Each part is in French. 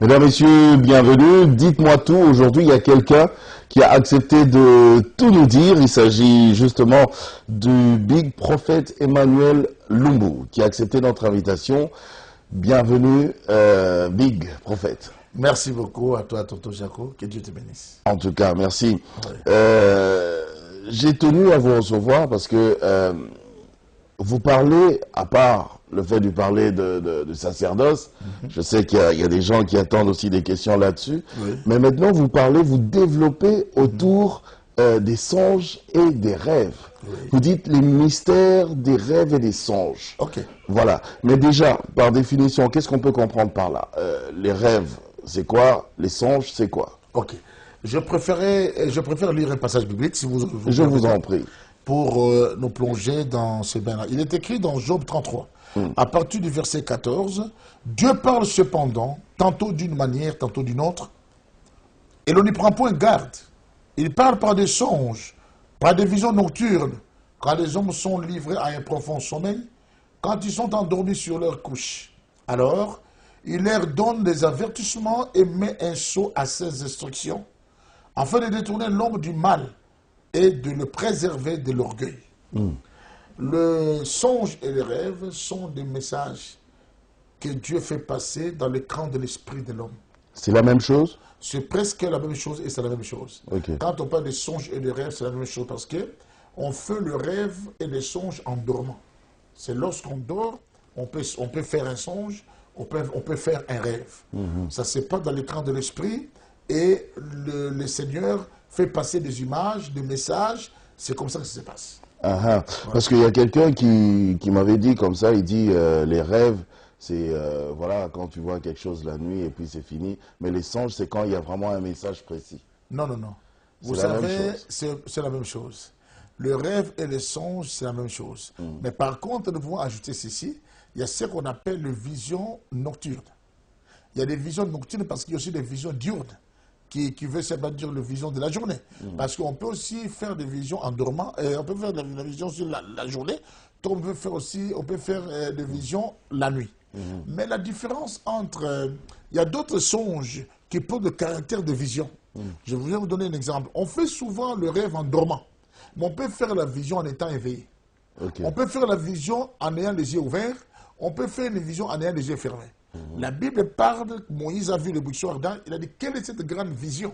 Mesdames, Messieurs, bienvenue. Dites-moi tout. Aujourd'hui, il y a quelqu'un qui a accepté de tout nous dire. Il s'agit justement du Big Prophet Emmanuel Lumbu, qui a accepté notre invitation. Bienvenue, Big Prophet. Merci beaucoup à toi, Tonton Jaco. Que Dieu te bénisse. En tout cas, merci. Oui. J'ai tenu à vous recevoir parce que vous parlez, à part le fait de parler de sacerdoce, je sais qu'il y a des gens qui attendent aussi des questions là-dessus, Oui. mais maintenant vous parlez, vous développez autour des songes et des rêves. Oui. Vous dites les mystères des rêves et des songes. Ok. Voilà. Mais déjà, par définition, qu'est-ce qu'on peut comprendre par là? Les rêves, c'est quoi? Les songes, c'est quoi? Ok. Je préfère lire un passage biblique, si vous Je vous en prie. pour nous plonger dans ce bain-là. Il est écrit dans Job 33, à partir du verset 14, Dieu parle cependant, tantôt d'une manière, tantôt d'une autre, et l'on n'y prend point garde. Il parle par des songes, par des visions nocturnes, quand les hommes sont livrés à un profond sommeil, quand ils sont endormis sur leur couche. Alors, il leur donne des avertissements et met un sceau à ses instructions, afin de détourner l'homme du mal et de le préserver de l'orgueil. Le songe et les rêves sont des messages que Dieu fait passer dans l'écran de l'esprit de l'homme. C'est la même chose? C'est presque la même chose et c'est la même chose. Ok. Quand on parle de songes et de rêves, c'est la même chose parce que on fait le rêve et les songes en dormant. C'est lorsqu'on dort, on peut faire un songe, on peut faire un rêve. Ça se passe dans l'écran de l'esprit et le Seigneur fait passer des images, des messages. C'est comme ça que ça se passe. Ah, parce qu'il y a quelqu'un qui m'avait dit comme ça, il dit les rêves, c'est voilà, quand tu vois quelque chose la nuit et puis c'est fini. Mais les songes, c'est quand il y a vraiment un message précis. Non, non, non. Vous C'est la même savez, chose. c'est la même chose. Le rêve et les songes, c'est la même chose. Mais par contre, nous pouvons ajouter ceci. Il y a ce qu'on appelle les visions nocturnes. Il y a des visions nocturnes parce qu'il y a aussi des visions diurnes qui veut simplement dire les visions de la journée. Parce qu'on peut aussi faire des visions en dormant, et on peut faire des visions sur la journée, on peut faire aussi, on peut faire des visions la nuit. Mais la différence entre, il y a d'autres songes qui posent le caractère de vision. Je vais vous donner un exemple. On fait souvent le rêve en dormant, mais on peut faire la vision en étant éveillé. Ok. On peut faire la vision en ayant les yeux ouverts, on peut faire une vision en ayant les yeux fermés. La Bible parle, Moïse a vu le buisson ardent, il a dit, quelle est cette grande vision?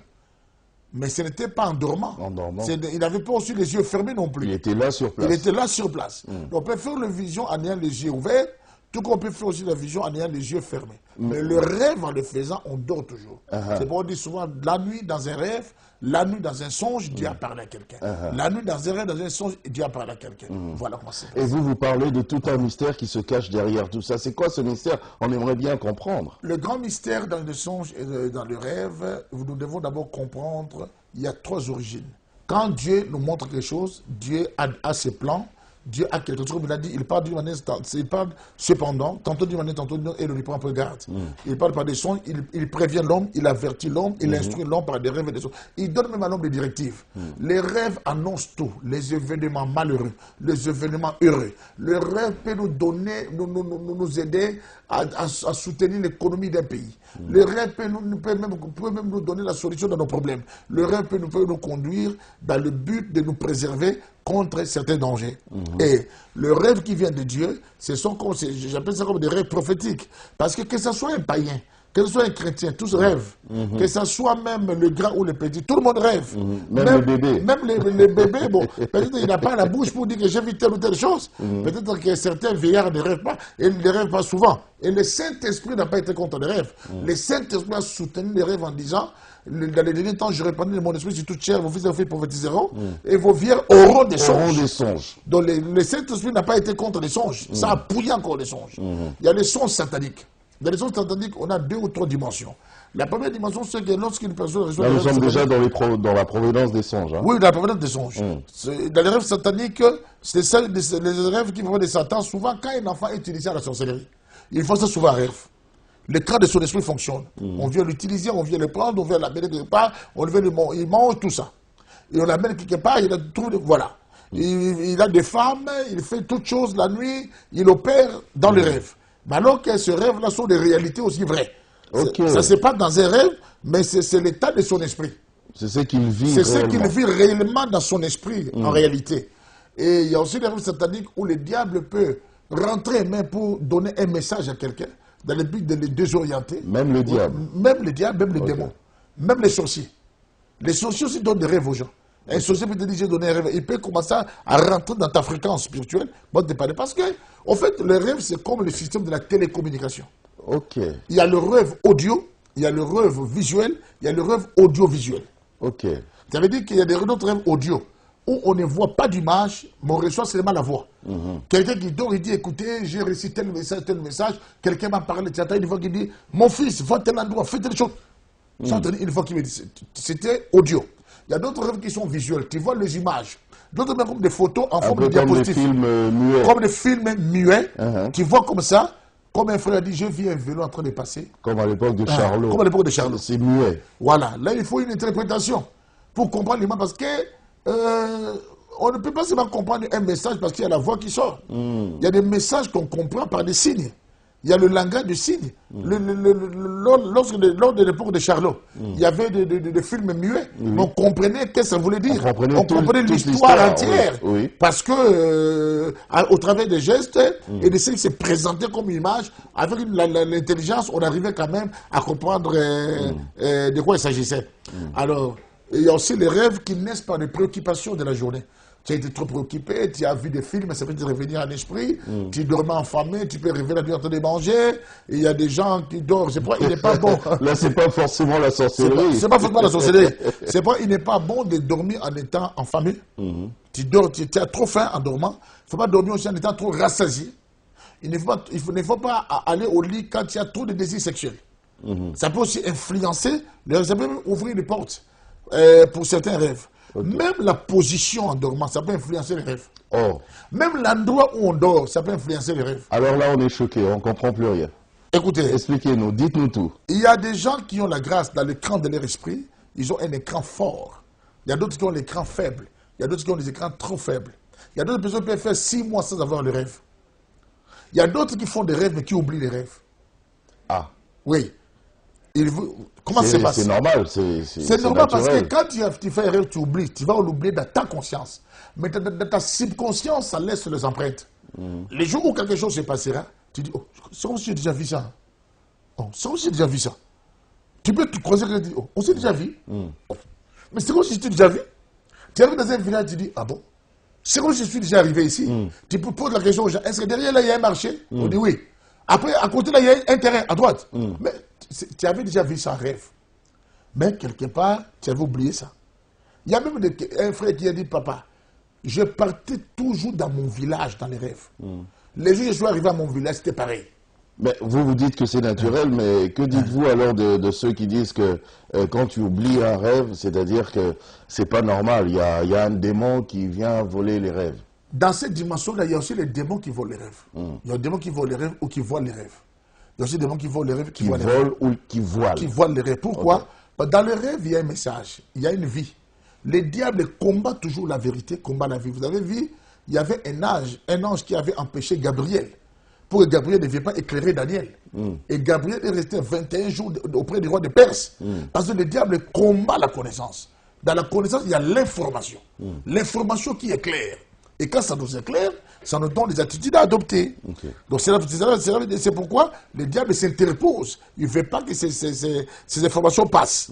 Mais ce n'était pas en dormant. En dormant. Il n'avait pas aussi les yeux fermés non plus. Il était là sur place. Il était là sur place. Donc on peut faire la vision en ayant les yeux ouverts, tout comme on peut faire aussi la vision en ayant les yeux fermés. Mais le rêve, en le faisant, on dort toujours. C'est pourquoi on dit souvent, la nuit dans un rêve, la nuit dans un songe, Dieu a parlé à quelqu'un. La nuit dans un rêve, dans un songe, Dieu a parlé à quelqu'un. Voilà comment c'est. Et vous parlez de tout un mystère qui se cache derrière tout ça. C'est quoi ce mystère? On aimerait bien comprendre. Le grand mystère dans le songe et dans le rêve, nous devons d'abord comprendre, il y a trois origines. Quand Dieu nous montre quelque chose, Dieu a ses plans, Dieu a quelque chose, comme il a dit, il parle d'une manière, il parle cependant, tantôt d'une manière, tantôt d'une autre, et il ne lui prend pas garde. Il parle par des sons, il prévient l'homme, il avertit l'homme, il instruit l'homme par des rêves et des sons. Il donne même à l'homme des directives. Les rêves annoncent tout, les événements malheureux, les événements heureux. Le rêve peut nous donner, nous aider à soutenir l'économie d'un pays. Le rêve peut même nous donner la solution de nos problèmes. Le rêve peut nous conduire dans le but de nous préserver contre certains dangers. Et le rêve qui vient de Dieu, j'appelle ça comme des rêves prophétiques. Parce que ce soit un païen, que ce soit un chrétien, tous rêvent. Que ce soit même le grand ou le petit, tout le monde rêve. Même les bébés. Même les bébés, bon, peut-être qu'il n'a pas la bouche pour dire que j'ai vu telle ou telle chose. Peut-être que certains vieillards ne rêvent pas, et ils ne rêvent pas souvent. Et le Saint-Esprit n'a pas été contre les rêves. Le Saint-Esprit a soutenu les rêves en disant, dans les derniers temps, je répandrai mon esprit sur toute chair, vos fils et vos filles prophétiseront, et vos vieillards auront des songes. Donc le Saint-Esprit n'a pas été contre les songes. Ça a appuyé encore les songes. Il y a les songes sataniques. Dans les songes sataniques, on a 2 ou 3 dimensions. La première dimension, c'est que lorsqu'une personne reçoit Là, nous les rêves sommes déjà sataniques, dans la provenance des songes. Hein. oui, dans la provenance des songes. Dans les rêves sataniques, c'est les rêves qui proviennent de Satan. Souvent, quand un enfant est initié à la sorcellerie, il faut ça souvent un rêve. Le crâne de son esprit fonctionne. On vient l'utiliser, on vient le prendre, on vient l'amener quelque part, il mange tout ça. Et on l'amène quelque part, il a tout, voilà. Il a des femmes, il fait toutes choses la nuit, il opère dans les rêves. Mais alors que ces rêves-là sont des réalités aussi vraies. Ok. Ça ne se passe dans un rêve, mais c'est l'état de son esprit. C'est ce qu'il vit C'est ce qu'il réellement. vit réellement dans son esprit, en réalité. Et il y a aussi des rêves sataniques où le diable peut rentrer même pour donner un message à quelqu'un, dans le but de le désorienter. Même le diable. Même le diable, même les Ok. démons. Même les sorciers. Les sorciers aussi donnent des rêves aux gens. Un sorcier peut te dire, j'ai donné un rêve. Il peut commencer à rentrer dans ta fréquence spirituelle. Parce que, en fait, le rêve, c'est comme le système de la télécommunication. Ok. Il y a le rêve audio, il y a le rêve visuel, il y a le rêve audiovisuel. Ok. Ça veut dire qu'il y a d'autres rêves audio où on ne voit pas d'image, mais on reçoit seulement la voix. Quelqu'un qui dort, il dit, écoutez, j'ai reçu tel message, quelqu'un m'a parlé, tu attends, une fois qu'il dit, mon fils, va à tel endroit, fais telle chose. Une fois qu'il me dit, c'était audio. Il y a d'autres rêves qui sont visuels, tu vois les images. D'autres même comme des photos en Un forme peu de comme des diapositive. films muets. Comme des films muets, Uh-huh. tu vois comme ça, comme un frère a dit, j'ai vu un vélo en train de passer. Comme à l'époque de Charlot. Comme à l'époque de Charlot. C'est muet. Voilà, là il faut une interprétation pour comprendre l'image parce que on ne peut pas seulement comprendre un message parce qu'il y a la voix qui sort. Il y a des messages qu'on comprend par des signes. Il y a le langage du signe. Lors de l'époque de Charlot, il y avait des films muets. On comprenait qu'est-ce que ça voulait dire. On comprenait toute l'histoire l'histoire, entière. oui, oui. Parce que, au travers des gestes et des signes, c'est présenté comme une image. Avec l'intelligence, on arrivait quand même à comprendre de quoi il s'agissait. Alors, il y a aussi les rêves qui naissent par les préoccupations de la journée. Tu as été trop préoccupé, tu as vu des films, ça peut te revenir en esprit, tu dormais affamé, tu peux rêver la nuit en train de manger, et il y a des gens qui dorment, c'est pas, il n'est pas bon. Là, c'est pas forcément la sorcellerie. C'est pas forcément la sorcellerie. C'est pas, il n'est pas bon de dormir en étant en famille. Tu dors, tu as trop faim en dormant. Il ne faut pas dormir aussi en étant trop rassasié. Il ne faut pas aller au lit quand il y a trop de désirs sexuels. Ça peut aussi influencer, ça peut même ouvrir les portes pour certains rêves. Okay. Même la position en dormant, ça peut influencer les rêves. Oh. Même l'endroit où on dort, ça peut influencer les rêves. Alors là, on est choqué, on ne comprend plus rien. Écoutez, expliquez-nous, dites-nous tout. Il y a des gens qui ont la grâce dans l'écran de leur esprit, ils ont un écran fort. Il y a d'autres qui ont l'écran faible. Il y a d'autres qui ont des écrans trop faibles. Il y a d'autres personnes qui peuvent faire 6 mois sans avoir le rêve. Il y a d'autres qui font des rêves mais qui oublient les rêves. Ah. Oui. Comment ça se passe? C'est normal. C'est normal parce que quand tu fais un rêve, tu oublies. Tu vas l'oublier dans ta conscience. Mais dans ta subconscience, ça laisse les empreintes. Les jours où quelque chose se passera, tu dis, oh, c'est comme si j'ai déjà vu ça. Oh, c'est comme si j'ai déjà vu ça. Tu peux te croiser et dire, oh, on s'est déjà vu. Oh. Mais c'est comme si tu déjà vu. Tu arrives dans un village, tu dis, ah bon? C'est comme si je suis déjà arrivé ici. Tu peux poser la question aux gens, est-ce que derrière là, il y a un marché? On dit oui. Après, à côté là, il y a un terrain à droite. Mais tu avais déjà vu ça en rêve. Mais quelque part, tu avais oublié ça. Il y a même un frère qui a dit, papa, je partais toujours dans mon village, dans les rêves. Les jours où je suis arrivé à mon village, c'était pareil. Mais vous dites que c'est naturel, mais que dites-vous alors de ceux qui disent que quand tu oublies un rêve, c'est-à-dire que c'est pas normal, il y a un démon qui vient voler les rêves? Dans cette dimension-là, il y a aussi les démons qui volent les rêves. Il y a des démons qui volent les rêves ou qui voient les rêves. Il y a aussi des démons qui volent les rêves, qui voient les rêves. Ou qui voilent. Qui voilent les rêves. Pourquoi? Okay. Dans le rêve, il y a un message, il y a une vie. Le diable combat toujours la vérité, combat la vie. Vous avez vu, il y avait un ange qui avait empêché Gabriel, pour que Gabriel ne vienne pas éclairer Daniel. Et Gabriel est resté 21 jours auprès du roi de Perse. Parce que le diable combat la connaissance. Dans la connaissance, il y a l'information. L'information qui est claire. Et quand ça nous éclaire, ça nous donne des attitudes à adopter. Okay. Donc c'est pourquoi le diable s'interpose. Il ne veut pas que ces informations passent.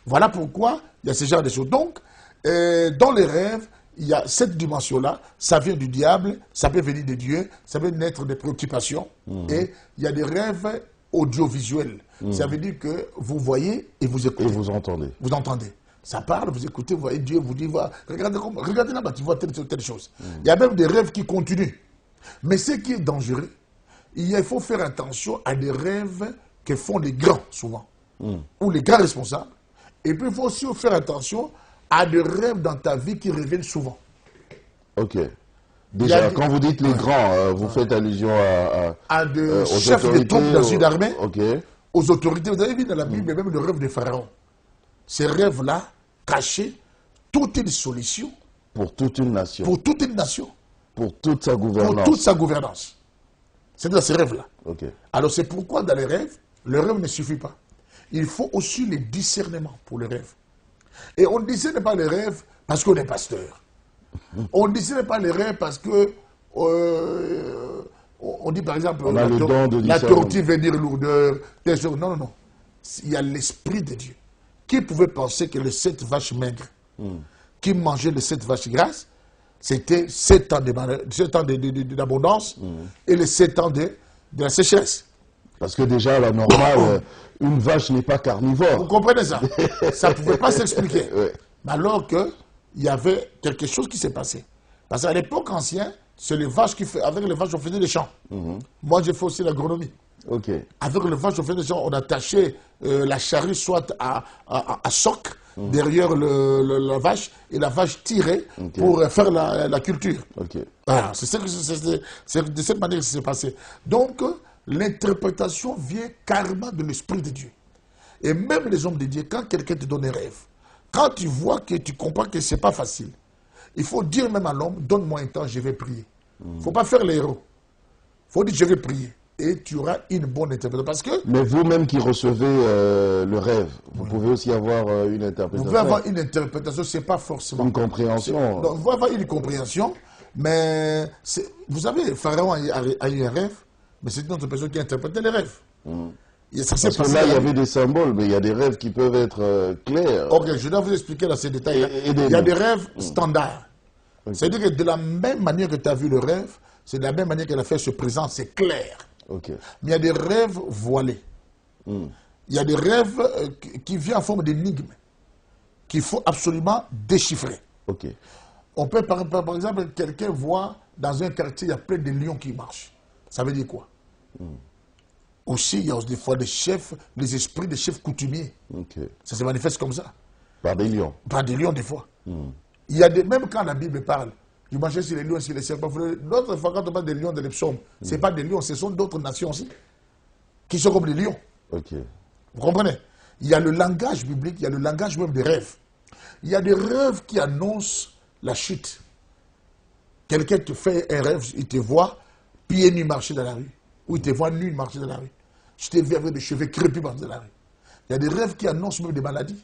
Voilà pourquoi il y a ce genre de choses. Donc, dans les rêves, il y a cette dimension-là. Ça vient du diable, ça peut venir de Dieu, ça peut naître des préoccupations. Et il y a des rêves audiovisuels. Ça veut dire que vous voyez et vous écoutez. Et vous entendez. Vous entendez. Ça parle, vous écoutez, vous voyez Dieu, vous dit, regardez là-bas, tu vois telle chose. Il y a même des rêves qui continuent. Mais ce qui est dangereux, il faut faire attention à des rêves que font les grands, souvent, ou les grands responsables. Et puis, il faut aussi faire attention à des rêves dans ta vie qui reviennent souvent. Ok. Déjà, quand vous dites les grands, vous faites allusion à des chefs de troupes dans une armée, okay. Aux autorités. Vous avez vu dans la Bible, même le rêve de Pharaon. Ces rêves-là cachent toute une solution. Pour toute une nation. Pour toute une nation. Pour toute sa gouvernance. Pour toute sa gouvernance. C'est dans ces rêves-là. Okay. Alors c'est pourquoi dans les rêves, Le rêve ne suffit pas. Il faut aussi le discernement pour le rêve. Et on ne discerne pas les rêves parce qu'on est pasteur. On ne discerne pas les rêves parce que on dit par exemple la tortue veut dire lourdeur. Non, non, non. Il y a l'Esprit de Dieu. Qui pouvait penser que les 7 vaches maigres qui mangeaient les 7 vaches grasses, c'était 7 ans d'abondance et les 7 ans de la sécheresse. Parce que déjà, à la normale, une vache n'est pas carnivore. Vous comprenez ça? Ça ne pouvait pas s'expliquer. Ouais. Alors qu'il y avait quelque chose qui s'est passé. Parce qu'à l'époque ancienne, c'est les vaches avec les vaches, on faisait des champs. Moi, j'ai fait aussi l'agronomie. Okay. Avec les vaches, on faisait des champs. On attachait la charrue soit à soc derrière la vache et la vache tirait pour faire la culture. Voilà, c'est de cette manière que ça s'est passé. Donc, l'interprétation vient carrément de l'Esprit de Dieu. Et même les hommes de Dieu, quand quelqu'un te donne un rêve, quand tu vois que tu comprends que ce n'est pas facile, il faut dire même à l'homme, donne-moi un temps, je vais prier. Il ne faut pas faire les héros. Il faut dire, je vais prier. Et tu auras une bonne interprétation. Parce que, mais vous-même qui recevez le rêve, vous pouvez aussi avoir une interprétation. Vous pouvez avoir une interprétation, ce n'est pas forcément. Une compréhension. Donc, vous pouvez avoir une compréhension, mais vous savez, Pharaon a eu un rêve, mais c'est une autre personne qui a interprété les rêves. Parce que là, il y avait des symboles, mais il y a des rêves qui peuvent être clairs. Ok, je dois vous expliquer dans ces détails. Il y a des rêves standards. C'est-à-dire que de la même manière que tu as vu le rêve, c'est de la même manière que la fait se présente, c'est clair. Mais il y a des rêves voilés. Il y a des rêves qui viennent en forme d'énigmes, qu'il faut absolument déchiffrer. On peut, par exemple, quelqu'un voit dans un quartier, il y a plein de lions qui marchent. Ça veut dire quoi? Aussi, il y a des fois des chefs, les esprits des chefs coutumiers. Ça se manifeste comme ça. Par des lions. Par des lions, des fois. Il y a même quand la Bible parle, du marché sur les lions, sur les serpents, d'autres fois, quand on parle des lions de l'Epsom, ce n'est pas des lions, ce sont d'autres nations aussi, qui sont comme les lions. Vous comprenez? Il y a le langage biblique, il y a le langage même des rêves. Il y a des rêves qui annoncent la chute. Quelqu'un te fait un rêve, il te voit pieds nus marcher dans la rue. Ou il te voit nu marcher dans la rue. Je t'ai vu avec des cheveux crépus marcher dans la rue. Il y a des rêves qui annoncent même des maladies.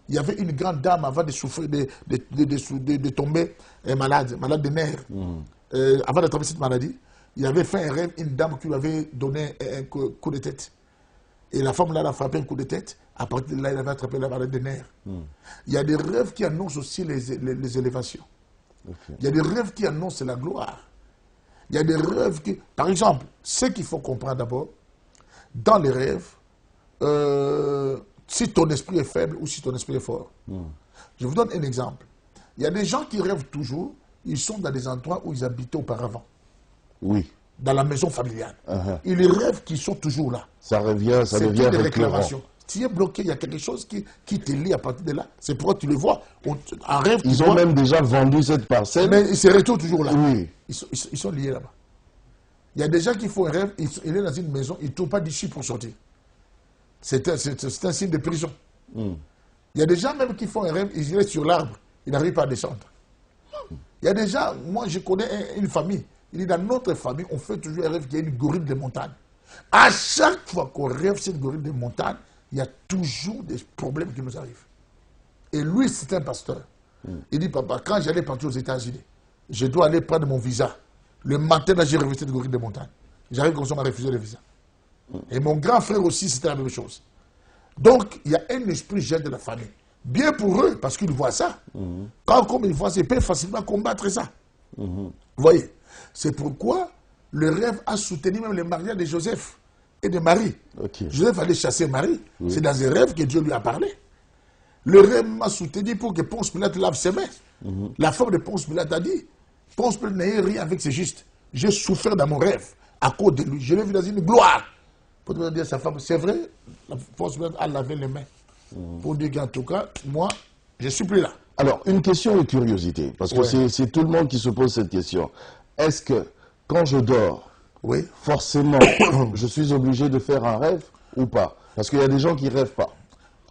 Il y avait une grande dame avant de souffrir, de tomber malade de nerfs. Avant d'attraper cette maladie, il avait fait un rêve, une dame qui lui avait donné un coup de tête. Et la femme là, elle a frappé un coup de tête. À partir de là, il avait attrapé la maladie des nerfs. Il y a des rêves qui annoncent aussi les élévations. Il y a des rêves qui annoncent la gloire. Il y a des rêves qui... Par exemple, ce qu'il faut comprendre d'abord, dans les rêves, si ton esprit est faible ou si ton esprit est fort. Je vous donne un exemple. Il y a des gens qui rêvent toujours, ils sont dans des endroits où ils habitaient auparavant. Oui. Dans la maison familiale. Ils rêvent qu'ils sont toujours là. Ça revient, ça devient récurrent. Tu es bloqué, il y a quelque chose qui te lie à partir de là. C'est pourquoi tu le vois. En rêve, ils ont même déjà vendu cette parcelle. Mais ils se retrouvent toujours là. Oui. Ils sont liés là-bas. Il y a des gens qui font un rêve, il est dans une maison, il ne trouve pas d'issue pour sortir. C'est un signe de prison. Il y a des gens même qui font un rêve, ils restent sur l'arbre, ils n'arrivent pas à descendre. Il y a des gens, moi je connais une famille, il dit dans notre famille, on fait toujours un rêve qu'il y a une gorille de montagne. À chaque fois qu'on rêve cette gorille de montagne, il y a toujours des problèmes qui nous arrivent. Et lui, c'est un pasteur. Il dit, papa, quand j'allais partir aux États-Unis, je dois aller prendre mon visa. Le matin, là, j'ai rêvé cette gorille de montagne. J'arrive comme ça, on m'a refusé le visa. Et mon grand frère aussi, c'était la même chose. Donc, il y a un esprit jeune de la famille. Bien pour eux, parce qu'ils voient ça. Quand comme ils voient ça, ils peuvent facilement combattre ça. Vous voyez? C'est pourquoi le rêve a soutenu même le mariage de Joseph et de Marie. Joseph allait chasser Marie. C'est dans un rêve que Dieu lui a parlé. Le rêve m'a soutenu pour que Ponce Pilate lave ses mains. La femme de Ponce Pilate a dit, Ponce Pilate n'a rien avec ses justes. J'ai souffert dans mon rêve à cause de lui. Je l'ai vu dans une gloire. Pour dire à sa femme, c'est vrai, Ponce Pilate a lavé les mains. Pour dire qu'en tout cas, moi, je ne suis plus là. Alors, une question de curiosité, parce que c'est tout le monde qui se pose cette question. Est-ce que, quand je dors, forcément, je suis obligé de faire un rêve ou pas? Parce qu'il y a des gens qui ne rêvent pas.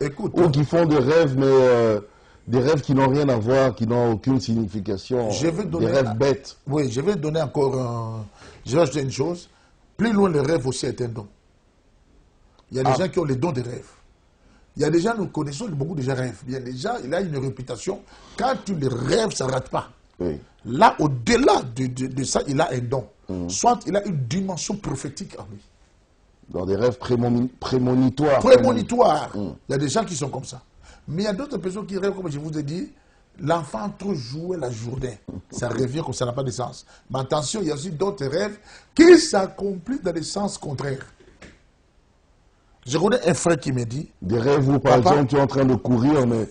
Écoute, ou qui font des rêves, mais des rêves qui n'ont rien à voir, qui n'ont aucune signification. Des rêves bêtes. Oui, je vais donner encore un... Je vais ajouter une chose. Plus loin, le rêve aussi est un don. Il y a des gens qui ont les dons des rêves. Il y a des gens, nous connaissons beaucoup de gens rêvent. Il y a des gens, il a une réputation. Quand tu les rêves, ça ne rate pas. Oui. Là, au-delà de ça, il a un don. Soit il a une dimension prophétique en lui. Dans des rêves prémonitoires. Prémonitoire. Il y a des gens qui sont comme ça. Mais il y a d'autres personnes qui rêvent, comme je vous ai dit, l'enfant trop jouer la journée. Ça revient comme ça n'a pas de sens. Mais attention, il y a aussi d'autres rêves qui s'accomplissent dans des sens contraires. Je connais un frère qui me dit... Des rêves où, par exemple, tu es en train de courir, mais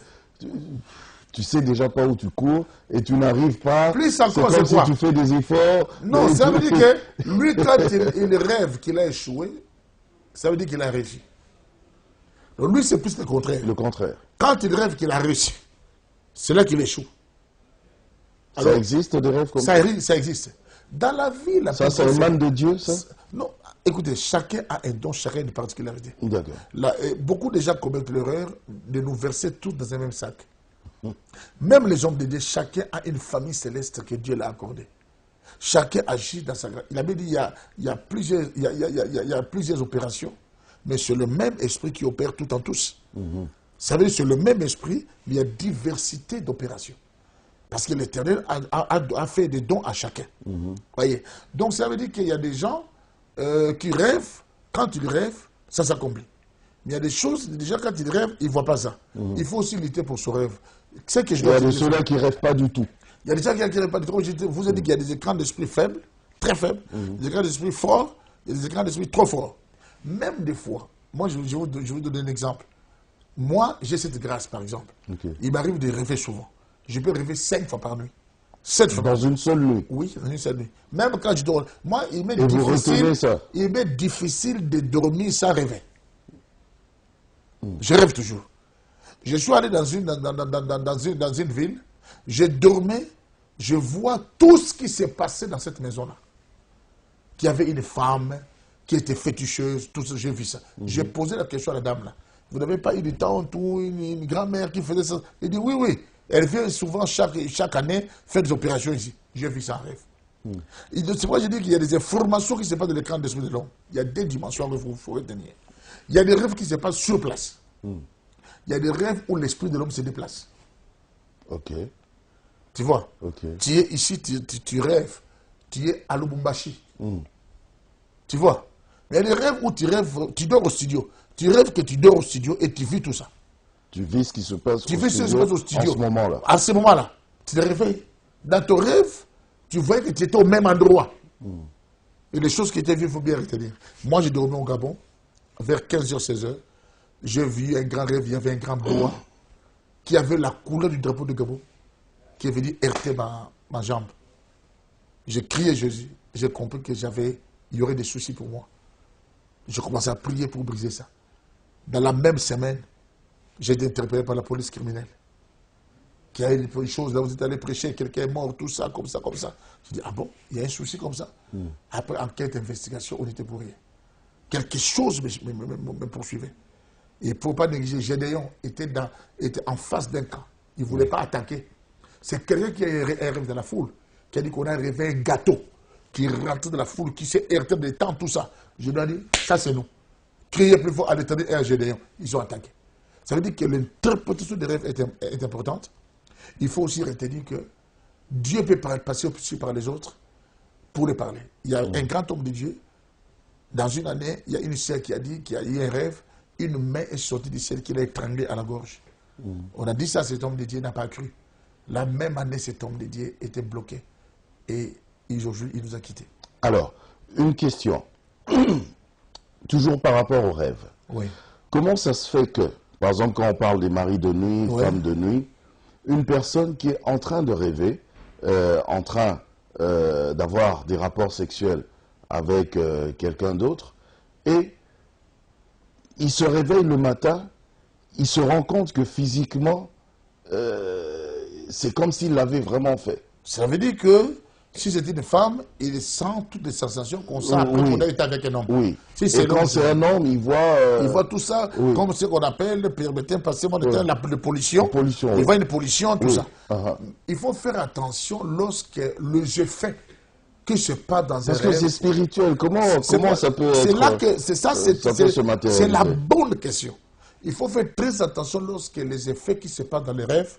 tu sais déjà pas où tu cours et tu n'arrives pas. Plus encore, c'est comme c'est quoi? si tu fais des efforts. Non, ça veut dire que lui, quand il rêve qu'il a échoué, ça veut dire qu'il a réussi. Donc lui, c'est plus le contraire. Le contraire. Quand il rêve qu'il a réussi, c'est là qu'il échoue. Alors, ça existe des rêves comme ça? Ça existe. Dans la vie, ça, c'est un man de Dieu, ça? Non, écoutez, chacun a un don, chacun a une particularité. D'accord. Beaucoup de gens commettent l'erreur de nous verser tous dans un même sac. Même les hommes de Dieu, chacun a une famille céleste que Dieu l'a accordée. Chacun agit dans sa grâce. Il avait dit il y a plusieurs opérations, mais c'est le même esprit qui opère tout en tous. Ça veut dire que c'est le même esprit, mais il y a diversité d'opérations. Parce que l'Éternel a fait des dons à chacun. Voyez. Donc ça veut dire qu'il y a des gens qui rêvent. Quand ils rêvent, ça s'accomplit. Mais il y a des choses, déjà quand ils rêvent, ils ne voient pas ça. Il faut aussi lutter pour son rêve. Que il y a de ceux-là qui ne rêvent pas du tout. Il y a des gens qui ne rêvent pas du tout. Je vous ai dit qu'il y a des écrans d'esprit faibles, très faibles, des écrans d'esprit forts, et des écrans d'esprit trop forts. Même des fois, moi je vais vous donner un exemple. Moi, j'ai cette grâce, par exemple. Il m'arrive de rêver souvent. Je peux rêver 5 fois par nuit. 7 fois dans une seule nuit? Oui, dans une seule nuit. Même quand je dors. Moi, il m'est difficile de dormir sans rêver. Je rêve toujours. Je suis allé dans une ville, je dormais, je vois tout ce qui s'est passé dans cette maison-là. Qu'il y avait une femme qui était féticheuse, tout ça, j'ai vu ça. J'ai posé la question à la dame là. Vous n'avez pas eu de tante ou une grand-mère qui faisait ça? Elle dit oui, oui. Elle vient souvent chaque année faire des opérations ici. J'ai vu ça en rêve. C'est pourquoi je dis qu'il y a des informations qui se passent dans l'écran de l'esprit de l'homme. Il y a des dimensions qu'il faut retenir. Il y a des rêves qui se passent sur place. Il y a des rêves où l'esprit de l'homme se déplace. Ok. Tu vois? Okay. Tu es ici, tu rêves. Tu es à Lubumbashi. Tu vois? Mais il y a des rêves où tu rêves, tu dors au studio. Tu rêves que tu dors au studio et tu vis tout ça. Tu vis ce qui se passe, au studio en ce moment-là. À ce moment-là, tu te réveilles. Dans ton rêve, tu voyais que tu étais au même endroit. Et les choses qui étaient vues, il faut bien retenir. Moi, j'ai dormi au Gabon, vers 15h, 16h. J'ai vu un grand rêve, il y avait un grand boa qui avait la couleur du drapeau de Gabon, qui est venu heurter ma jambe. J'ai crié Jésus, j'ai compris qu'il y aurait des soucis pour moi. J'ai commencé à prier pour briser ça. Dans la même semaine, j'ai été interpellé par la police criminelle. Qui a eu une chose, là vous êtes allé prêcher, quelqu'un est mort, tout ça, comme ça, comme ça. J'ai dit, ah bon, il y a un souci comme ça. Après enquête, investigation, on n'était pour rien. Quelque chose me poursuivait. Et il ne faut pas négliger, Gédéon était en face d'un camp. Il ne voulait pas attaquer. C'est quelqu'un qui a un rêve de la foule, qui a dit qu'on a rêvé un gâteau, qui rentre dans la foule, qui s'est heurté des temps, tout ça. Je lui ai dit, ça c'est nous. Criez plus fort à l'Éternel et à Gédéon. Ils ont attaqué. Ça veut dire que l'interprétation des rêves est importante. Il faut aussi retenir que Dieu peut passer aussi par les autres pour les parler. Il y a un grand homme de Dieu. Dans une année, il y a une sœur qui a dit qu'il y a eu un rêve. Une main est sortie du ciel qui l'a étranglé à la gorge. On a dit ça, cet homme de Dieu n'a pas cru. La même année, cet homme de Dieu était bloqué. Et aujourd'hui, il nous a quittés. Alors, une question. Toujours par rapport aux rêves. Oui. Comment ça se fait que, par exemple, quand on parle des maris de nuit, femmes de nuit, une personne qui est en train de rêver, en train d'avoir des rapports sexuels avec quelqu'un d'autre, et il se réveille le matin, il se rend compte que physiquement, c'est comme s'il l'avait vraiment fait. Ça veut dire que si c'est une femme, il sent toutes les sensations qu'on sent après qu'on a été avec un homme. Oui. Si et quand c'est un homme, il voit... il voit tout ça, comme ce qu'on appelle, permettez passez-moi de temps, la pollution. Il voit une pollution, tout ça. Il faut faire attention lorsque le jeu fait que c'est pas dans un Parce que rêve. c'est spirituel. Comment ça peut être... C'est là que c'est ça, ça peut se matérialiser. c'est la bonne question. Il faut faire très attention lorsque les effets qui se passent dans les rêves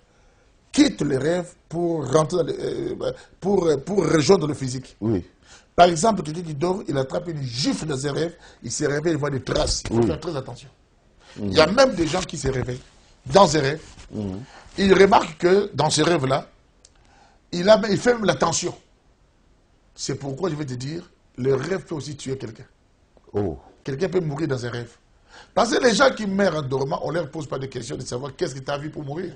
quittent les rêves pour rentrer dans pour rejoindre le physique. Oui. Par exemple, quelqu'un qui dort, il attrape une gifle dans ses rêves, il se réveille, il voit des traces. Il faut faire très attention. Il y a même des gens qui se réveillent dans ses rêves. Ils remarquent que dans ces rêves-là, il fait même la tension. C'est pourquoi je vais te dire, le rêve peut aussi tuer quelqu'un. Oh. Quelqu'un peut mourir dans un rêve. Parce que les gens qui meurent en dormant, on ne leur pose pas de questions de savoir qu'est-ce que tu as vu pour mourir.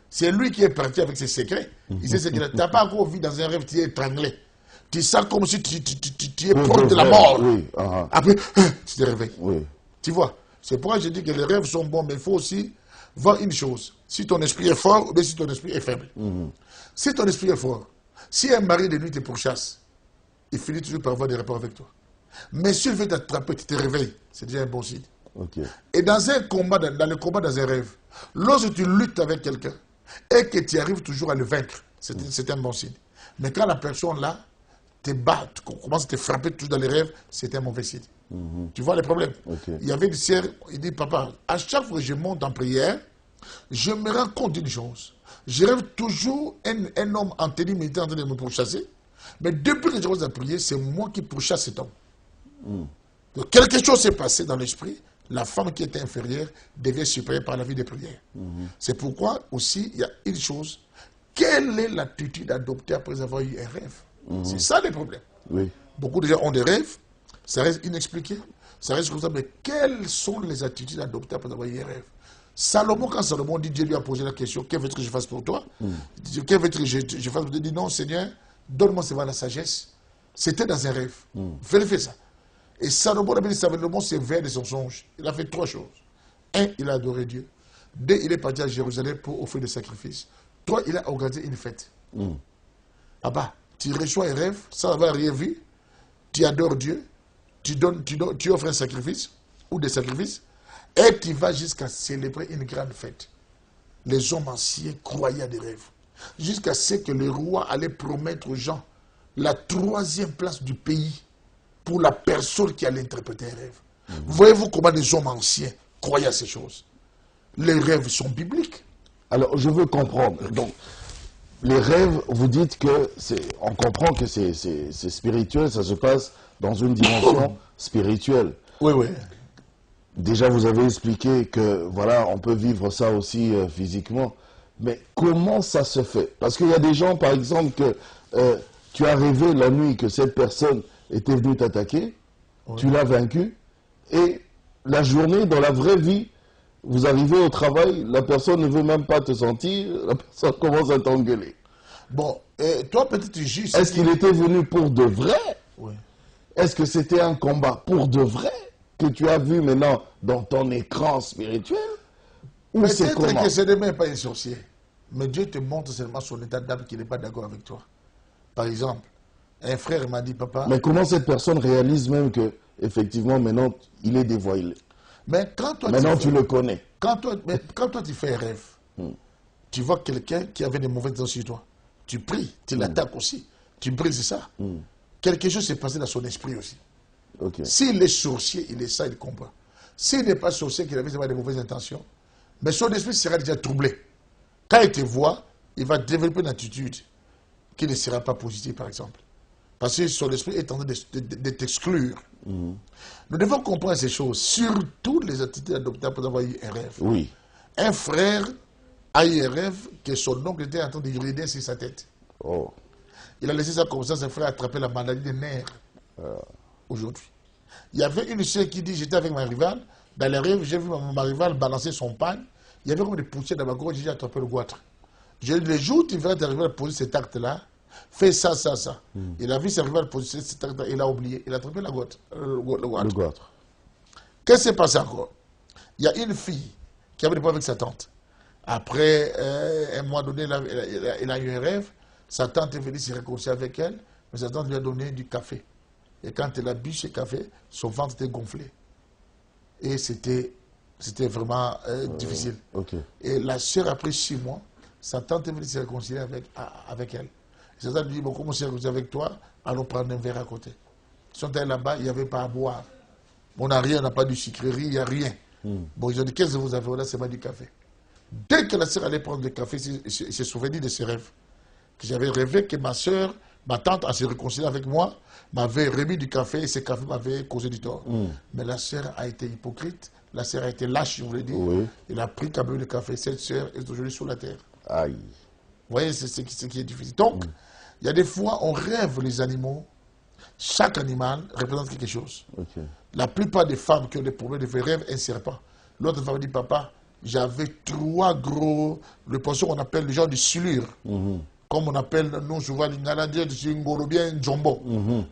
C'est lui qui est parti avec ses secrets. Il sait ce qu'il a. Tu n'as pas encore vu dans un rêve, tu es étranglé. Tu sens comme si tu es proche de la mort. Oui. Après, tu te réveilles. Oui. Tu vois, c'est pourquoi je dis que les rêves sont bons, mais il faut aussi voir une chose. Si ton esprit est fort ou bien si ton esprit est faible. Si ton esprit est fort, si un mari de nuit te pourchasse, il finit toujours par avoir des rapports avec toi. Mais s'il veut t'attraper, tu te réveilles, c'est déjà un bon signe. Okay. Et dans un combat, dans le combat, dans un rêve, lorsque tu luttes avec quelqu'un et que tu arrives toujours à le vaincre, c'est un bon signe. Mais quand la personne là te bat, commence à te frapper toujours dans les rêves, c'est un mauvais signe. Tu vois les problèmes. Okay. Il y avait une sœur, il dit, papa, à chaque fois que je monte en prière, je me rends compte d'une chose. Je rêve toujours un homme en tenue militaire en train de me pourchasser. Mais depuis que je commence à prier, c'est moi qui pourchasse cet homme. Donc, quelque chose s'est passé dans l'esprit. La femme qui était inférieure devient supérieure par la vie des prières. C'est pourquoi aussi, il y a une chose. Quelle est l'attitude adoptée après avoir eu un rêve? C'est ça le problème. Oui. Beaucoup de gens ont des rêves, ça reste inexpliqué, ça reste comme ça, mais quelles sont les attitudes adoptées après avoir eu un rêve? Salomon, quand Salomon dit, Dieu lui a posé la question, que veux-tu que je fasse pour toi? Que veux-tu que je fasse pour toi? Il dit, non Seigneur, donne-moi seulement la sagesse. C'était dans un rêve. Vérifiez ça. Et Salomon s'est veillé de son songe. Il a fait 3 choses. 1, il a adoré Dieu. 2, il est parti à Jérusalem pour offrir des sacrifices. 3, il a organisé une fête. Ah bah, tu reçois un rêve, sans avoir rien vu, tu adores Dieu, tu offres un sacrifice ou des sacrifices, et tu vas jusqu'à célébrer une grande fête. Les hommes anciens croyaient à des rêves. Jusqu'à ce que le roi allait promettre aux gens la 3e place du pays pour la personne qui allait interpréter un rêve. Voyez-vous comment les hommes anciens croyaient à ces choses? Les rêves sont bibliques. Alors, je veux comprendre. Donc, les rêves, vous dites que on comprend que c'est spirituel, ça se passe dans une dimension spirituelle. Oui, oui. Déjà, vous avez expliqué que, voilà, on peut vivre ça aussi physiquement. Mais comment ça se fait? Parce qu'il y a des gens, par exemple, que tu as rêvé la nuit que cette personne était venue t'attaquer, tu l'as vaincu, et la journée, dans la vraie vie, vous arrivez au travail, la personne ne veut même pas te sentir, la personne commence à t'engueuler. Bon, toi peut-être tu juges. Est-ce qu'il était venu pour de vrai? Oui. Est-ce que c'était un combat pour de vrai que tu as vu maintenant dans ton écran spirituel? Ou c'est comment? Peut-être que ce n'est même pas un sorcier. Mais Dieu te montre seulement son état d'âme qui n'est pas d'accord avec toi. Par exemple, un frère m'a dit, papa... Mais comment cette personne réalise même que, effectivement, maintenant, il est dévoilé? Mais quand toi, maintenant, tu le connais. Quand toi, tu fais un rêve, tu vois quelqu'un qui avait des mauvaises intentions sur toi. Tu pries, tu l'attaques aussi. Tu brises ça. Quelque chose s'est passé dans son esprit aussi. Okay. S'il est sorcier, il est ça, il comprend. S'il n'est pas sorcier, qu'il avait des mauvaises intentions, mais son esprit sera déjà troublé. Quand il te voit, il va développer une attitude qui ne sera pas positive, par exemple. Parce que son esprit est en train de t'exclure. Nous devons comprendre ces choses, surtout les attitudes adoptées après avoir eu un rêve. Oui. Un frère a eu un rêve que son oncle était en train de uriner sur sa tête. Oh. Il a laissé ça comme ça, son frère a attrapé la maladie des nerfs. Aujourd'hui. Il y avait une soeur qui dit, j'étais avec ma rivale, dans les rêves, j'ai vu ma rivale balancer son pain, il y avait comme des poussières dans ma gorge, j'ai attrapé le goitre. J'ai dit, le jour où tu verras ta rivale poser cet acte-là, fais ça, ça, ça. Il a vu sa rivale poser cet acte-là, il a oublié, il a attrapé le goitre. Le goitre. Qu'est-ce qui s'est passé encore? Il y a une fille qui avait des problèmes avec sa tante. Après, un mois donné, il a eu un rêve, sa tante est venue se réconcilier avec elle, mais sa tante lui a donné du café. Et quand elle a bu ce café, son ventre était gonflé. Et c'était vraiment difficile. Okay. Et la sœur, après 6 mois, sa tante est venue se réconcilier avec elle. Et sa tante lui dit, bon, comment se réconcilier avec toi? allons prendre un verre à côté. Ils sont allés là-bas, il n'y avait pas à boire. On n'a rien, on n'a pas de sucrerie, il n'y a rien. Bon, ils ont dit, qu'est-ce que vous avez? Là, c'est pas du café. Dès que la sœur allait prendre le café, il s'est souvenu de ses rêves. Que j'avais rêvé que ma sœur, ma tante, en se réconciliant avec moi, m'avait remis du café et ce café m'avait causé du tort. Mais la sœur a été hypocrite, la sœur a été lâche, je voulais dire. Oui. Elle a pris quand même le café. Cette sœur est aujourd'hui sur la terre. Aïe. Vous voyez, c'est ce qui est difficile. Donc, il y a des fois, on rêve les animaux. Chaque animal représente quelque chose. Ok. La plupart des femmes qui ont des problèmes de rêve un serpent. L'autre femme dit, papa, j'avais 3 gros, le poisson qu'on appelle les gens du silure. Comme on appelle, nous, souvent, les Canadiens, du bien jumbo.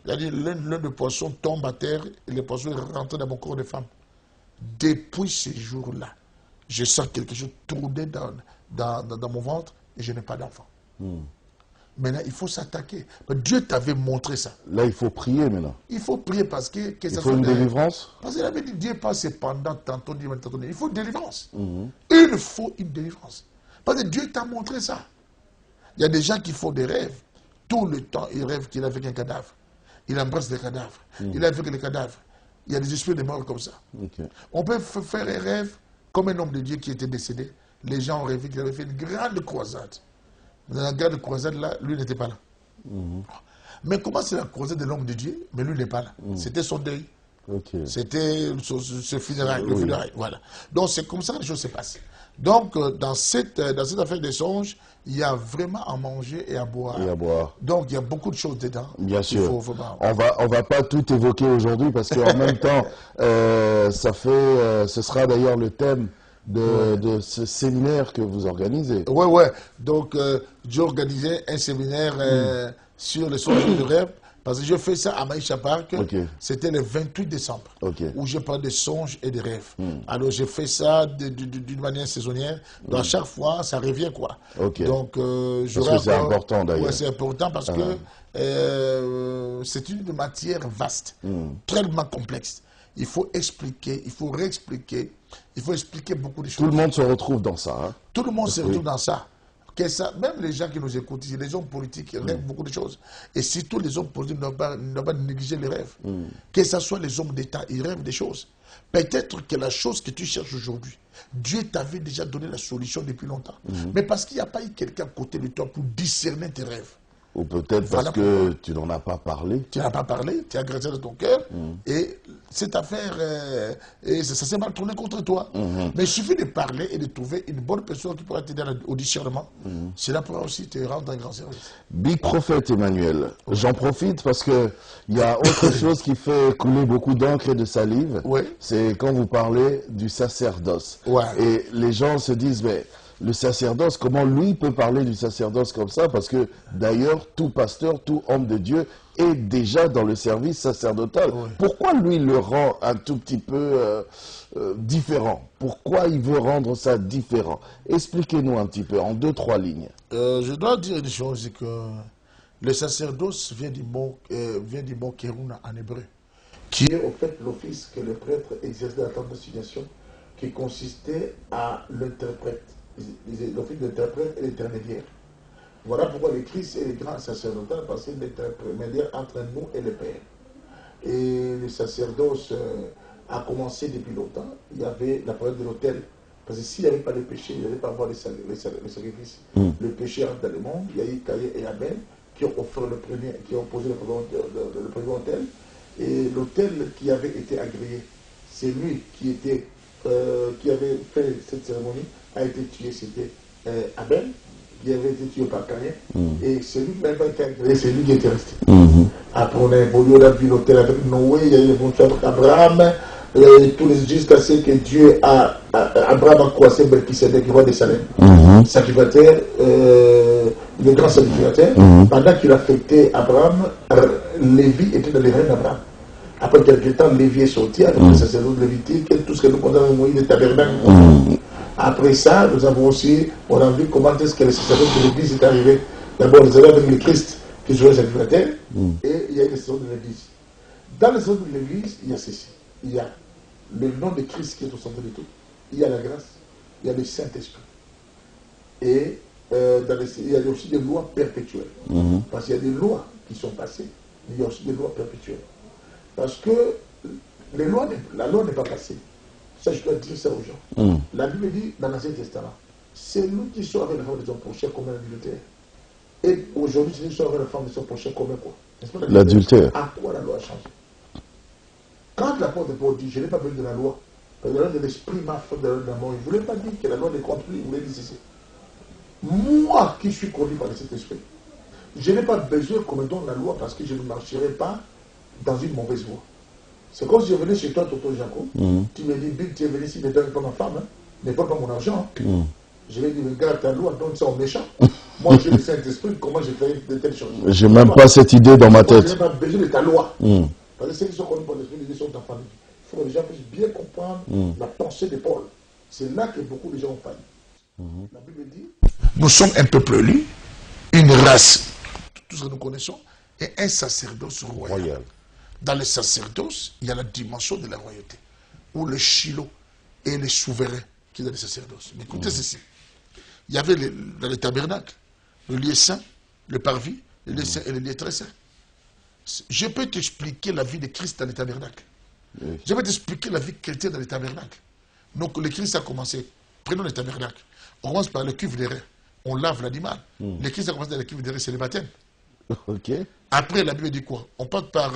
C'est-à-dire, l'un des poissons tombe à terre et le poisson est rentré dans mon corps de femme. Depuis ce jour-là, je sens quelque chose tourner dans mon ventre et je n'ai pas d'enfant. Maintenant, il faut s'attaquer. Dieu t'avait montré ça. Là, il faut prier maintenant. Il faut prier parce que Il faut une délivrance. Parce qu'il avait dit, Dieu pas cependant tantôt, tantôt. Il faut une délivrance. Il faut une délivrance. Parce que Dieu t'a montré ça. Il y a des gens qui font des rêves. Tout le temps, ils rêvent qu'il est avec un cadavre. Il embrasse des cadavres. Il est avec les cadavres. Il y a des esprits de mort comme ça. Okay. On peut faire un rêve comme un homme de Dieu qui était décédé. Les gens ont rêvé qu'il avait fait une grande croisade. Dans la grande croisade, là, lui n'était pas là. Mais comment c'est la croisade de l'homme de Dieu? Mais lui n'est pas là. C'était son deuil. Okay. C'était ce funérail, le funérail. Voilà. Donc c'est comme ça que les choses se passent. Donc dans cette affaire des songes, il y a vraiment à manger et à boire. Et à boire. Donc il y a beaucoup de choses dedans. Bien sûr. Faut on va pas tout évoquer aujourd'hui parce qu'en même temps, ce sera d'ailleurs le thème de ce séminaire que vous organisez. Ouais. Donc j'ai organisé un séminaire sur les songes de rêve. Parce que je fais ça à Maïcha Park, c'était le 28 décembre, où je parle de songes et de rêves. Alors j'ai fait ça d'une manière saisonnière, donc à chaque fois ça revient quoi. Donc c'est important d'ailleurs. Ouais, c'est important parce que c'est une matière vaste, tellement complexe. Il faut expliquer, il faut réexpliquer, il faut expliquer beaucoup de choses. Tout le monde se retrouve dans ça. Hein? Tout le monde se retrouve dans ça. Même les gens qui nous écoutent, les hommes politiques rêvent beaucoup de choses. Et surtout les hommes politiques ne doivent pas négliger les rêves. Que ce soit les hommes d'État, ils rêvent des choses. Peut-être que la chose que tu cherches aujourd'hui, Dieu t'avait déjà donné la solution depuis longtemps. Mais parce qu'il n'y a pas eu quelqu'un à côté de toi pour discerner tes rêves. Ou peut-être parce que tu n'en as pas parlé. Tu n'en as pas parlé, tu as agressé de ton cœur. Et cette affaire, ça s'est mal tourné contre toi. Mais il suffit de parler et de trouver une bonne personne qui pourra t'aider au discernement. Cela pourra aussi te rendre un grand service. Big Prophet Emmanuel, j'en profite parce qu'il y a autre chose qui fait couler beaucoup d'encre et de salive. C'est quand vous parlez du sacerdoce. Et les gens se disent, mais le sacerdoce, comment lui peut parler du sacerdoce comme ça? Parce que d'ailleurs, tout pasteur, tout homme de Dieu est déjà dans le service sacerdotal. Pourquoi lui le rend un tout petit peu différent? Pourquoi il veut rendre ça différent? Expliquez-nous un petit peu, en 2-3 lignes. Je dois dire une chose, c'est que le sacerdoce vient du mot Keruna en hébreu, qui est au fait l'office que le prêtre exerce dans la tente d'assignation, qui consistait à l'interprète. L'office d'interprète et l'intermédiaire. Voilà pourquoi le Christ est le grand sacerdotal, parce qu'il est l'intermédiaire entre nous et le Père. Et le sacerdoce a commencé depuis longtemps. Il y avait la période de l'autel. Parce que s'il n'y avait pas de péché, il n'y avait pas avoir les sacrifices. Le péché rentre dans le monde. Il y a eu Caïn et Abel qui ont offert qui ont posé le premier autel. Et l'autel qui avait été agréé, c'est lui qui avait fait cette cérémonie, a été tué, c'était Abel, qui avait été tué par Caïn, et celui qui n'avait pas été agréé, c'est lui qui était resté. Après, on a évolué, on a vu l'autel avec Noé, il y a eu l'évolution avec Abraham, jusqu'à ce que Dieu Abraham a croisé Melchisedec, roi de Salem, sacrificateur, le grand sacrificateur. Pendant qu'il a fêté Abraham, Lévi était dans les reins d'Abraham. Après quelques temps, Lévi est sorti avec le sacerdoce lévitique et tout ce que nous connaissons Moïse, le tabernacle. Après ça, on a vu comment est-ce que le sacerdoce de l'Église est arrivé. D'abord, nous avons avec le Christ qui jouait le sacrificateur, et il y a le sacerdoce de l'Église. Dans le sacerdoce de l'Église, il y a ceci. Il y a le nom de Christ qui est au centre de tout. Il y a la grâce, il y a le Saint-Esprit. Et il y a aussi des lois perpétuelles. Parce qu'il y a des lois qui sont passées il y a aussi des lois perpétuelles. Parce que la loi n'est pas passée. Ça, je dois dire ça aux gens. La Bible dit dans l'Ancien Testament, c'est nous qui sommes avec la femme de son prochain commun l'adultère. Et aujourd'hui, c'est nous qui sommes avec la femme de son prochain commun quoi. L'adultère. À quoi la loi a changé? Quand l'apôtre Paul dit, je n'ai pas besoin de la loi, parce que la loi de l'esprit m'a fait de la mort, il ne voulait pas dire que la loi n'est contre lui, il voulait dire ceci. Moi qui suis conduit par le Saint-Esprit, je n'ai pas besoin qu'on me donne la loi parce que je ne marcherai pas dans une mauvaise voie. C'est comme si je venais chez toi, Toto Jaco, tu me dis, Big, tu es venu ici, ne donne pas ma femme, hein, ne donne pas mon argent. Je vais dire, regarde ta loi, donne ça aux méchants. Moi, j'ai le Saint-Esprit, comment je ferai de telles choses? J'ai même pas cette idée dans ma tête. Je n'ai pas besoin de ta loi. Parce que ceux qui sont connus par l'Esprit, ils sont enfants de Dieu. Il faut que les gens puissent bien comprendre la pensée de Paul. C'est là que beaucoup de gens ont failli. La Bible dit, nous sommes un peuple élu, une race, tout ce que nous connaissons, et un sacerdoce royal. Dans le sacerdoce, il y a la dimension de la royauté, où le Shiloh est le souverain qui est dans le sacerdoce. Mais écoutez ceci, il y avait dans le tabernacle, le lieu saint, le parvis, le lieu saint et le lieu très saint. Je peux t'expliquer la vie de Christ dans le tabernacle. Je vais t'expliquer la vie chrétienne dans le tabernacle. Donc le Christ a commencé, prenons le tabernacle, on commence par le cuve des reins, on lave l'animal. Le Christ a commencé dans le cuve des reins, c'est le baptême. Après, la Bible dit quoi? On passe par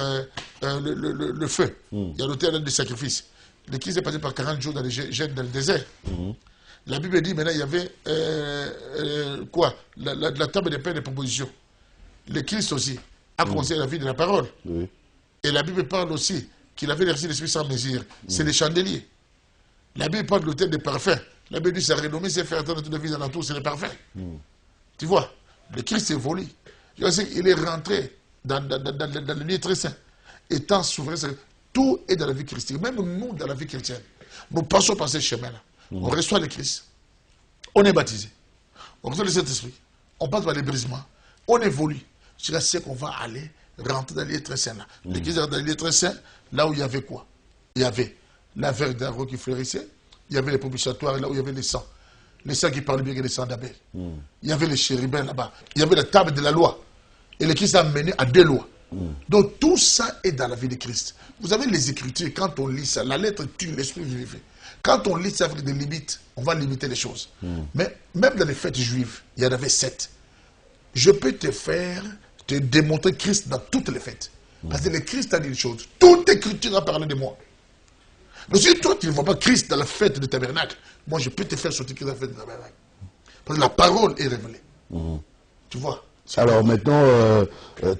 le feu. Il y a l'autel du sacrifice. Le Christ est passé par 40 jours dans les gènes dans le désert. La Bible dit maintenant il y avait quoi? La table des pains de proposition. Le Christ aussi a commencé la vie de la parole. Et la Bible parle aussi qu'il avait reçu l'Esprit sans mesure. C'est les chandeliers. La Bible parle de l'autel des parfums. La Bible dit sa renommée, c'est faire attendre toute la vie dans l'entour, c'est les parfums. Tu vois, le Christ évolue. Il est rentré dans le lieu très saint. Étant souverain, tout est dans la vie christique. Même nous, dans la vie chrétienne, nous passons par ce chemin-là. On reçoit le Christ. On est baptisé. On reçoit le Saint-Esprit. On passe par les brisements. On évolue. Jusqu'à ce qu'on va aller rentrer dans le lieu très saint. Le Christ est dans le lieu très saint, là où il y avait quoi? Il y avait la verge d'arbre qui fleurissait. Il y avait les propitiatoires, là où il y avait les sangs. Les sangs qui parlaient bien que les sangs d'Abel. Il y avait les chérubins là-bas. Il y avait la table de la loi. Et le Christ a mené à deux lois. Donc tout ça est dans la vie de Christ. Vous avez les Écritures, quand on lit ça, la lettre tue, l'esprit vivifie. Quand on lit ça avec des limites, on va limiter les choses. Mais même dans les fêtes juives, il y en avait 7. Je peux te démontrer Christ dans toutes les fêtes. Parce que le Christ a dit des choses. Toute Écriture a parlé de moi. Donc si toi, tu ne vois pas Christ dans la fête du tabernacle, moi, je peux te faire sortir Christ dans la fête du tabernacle. Parce que la parole est révélée. Tu vois? Alors maintenant,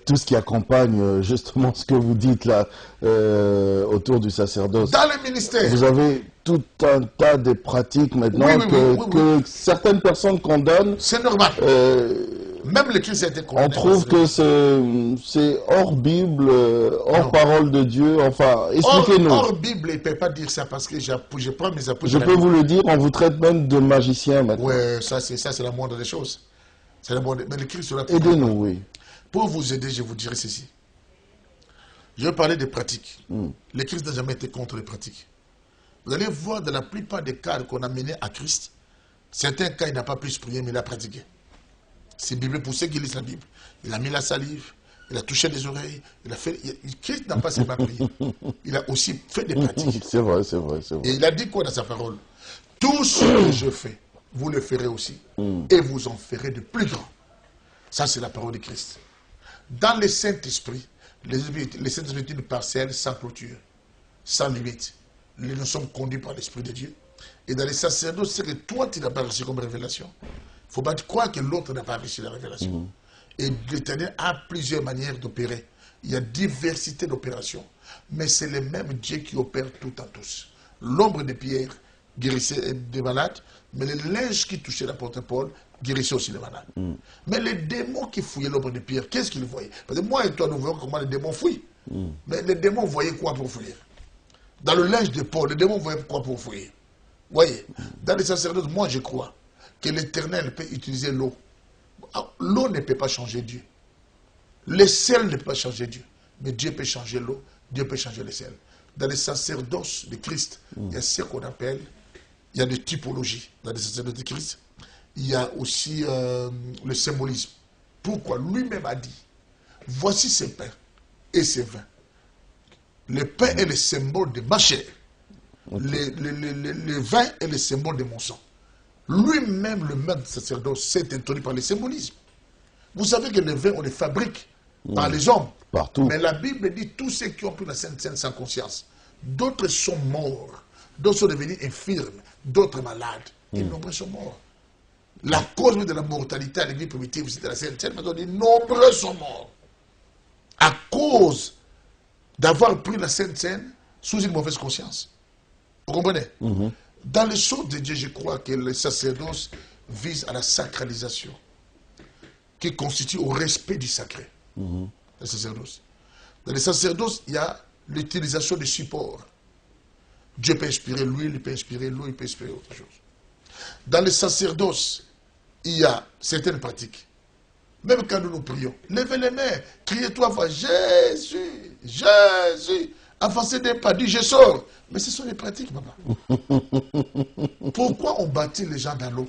tout ce qui accompagne justement ce que vous dites là, autour du sacerdoce. Dans le ministère. Vous avez tout un tas de pratiques maintenant que certaines personnes condamnent. C'est normal. Même le Christ a été condamné. On trouve que c'est hors Bible, hors parole de Dieu. Enfin, expliquez-nous. Hors Bible, il ne peut pas dire ça parce que je prends mes apôtres. Je peux vous le dire, on vous traite même de magicien maintenant. Oui, ça c'est la moindre des choses. C'est la moindre. Mais le Christ sera. Aidez-nous, oui. Pour vous aider, je vous dirai ceci. Je vais parler des pratiques. Le Christ n'a jamais été contre les pratiques. Vous allez voir dans la plupart des cas qu'on a menés à Christ, certains cas, il n'a pas plus prié, mais il a pratiqué. C'est Bible pour ceux qui lisent la Bible. Il a mis la salive, il a touché les oreilles, il a fait. Christ n'a pas seulement prié. Il a aussi fait des pratiques. C'est vrai, c'est vrai, c'est vrai. Et il a dit quoi dans sa parole? Tout ce que je fais, vous le ferez aussi. Et vous en ferez de plus grand. Ça, c'est la parole de Christ. Dans le Saint-Esprit, le Saint-Esprit est une parcelle sans clôture, sans limite. Nous sommes conduits par l'Esprit de Dieu. Et dans les sacerdoces, c'est que toi, tu n'as pas reçu comme révélation. Il ne faut pas croire que l'autre n'a pas reçu la révélation. Et l'Éternel a plusieurs manières d'opérer. Il y a diversité d'opérations. Mais c'est le même Dieu qui opère tout en tous. L'ombre de Pierre guérissait des malades, mais le linge qui touchait l'apôtre Paul guérissait aussi les malades. Mais les démons qui fouillaient l'ombre de Pierre, qu'est-ce qu'ils voyaient? Parce que moi et toi, nous voyons comment les démons fouillent. Mais les démons voyaient quoi pour fouiller? Dans le linge de Paul, les démons voyaient quoi pour fouiller? Voyez, dans les sacerdoces, moi je crois que l'Éternel peut utiliser l'eau. L'eau ne peut pas changer Dieu. Le sel ne peut pas changer Dieu. Mais Dieu peut changer l'eau, Dieu peut changer le sel. Dans les sacerdoces de Christ, il y a ce qu'on appelle, il y a des typologies dans les sacerdoces de Christ. Il y a aussi le symbolisme. Pourquoi? Lui-même a dit, voici ces pains et ses vins. Le pain est le symbole de ma chair. Le vin est le symbole de mon sang. Lui-même, le maître sacerdoce, s'est introduit par le symbolisme. Vous savez que le vin, on le fabrique par les hommes. Partout. Mais la Bible dit tous ceux qui ont pris la Sainte Seine sans conscience. D'autres sont morts. D'autres sont devenus infirmes. D'autres malades. Et nombreux sont morts. La cause de la mortalité à l'église primitive, c'était la Sainte Seine. Maintenant, nombreux sont morts. À cause d'avoir pris la Sainte Seine sous une mauvaise conscience. Vous comprenez? Dans les choses de Dieu, je crois que le sacerdoce vise à la sacralisation, qui constitue au respect du sacré. Le sacerdoce. Dans le sacerdoce, il y a l'utilisation des supports. Dieu peut inspirer l'huile, il peut inspirer l'eau, il peut inspirer autre chose. Dans le sacerdoce, il y a certaines pratiques. Même quand nous nous prions, levez les mains, criez-toi, Jésus, Jésus. Avancez des pas, dis je sors. Mais ce sont les pratiques, papa. Pourquoi on baptise les gens dans l'eau?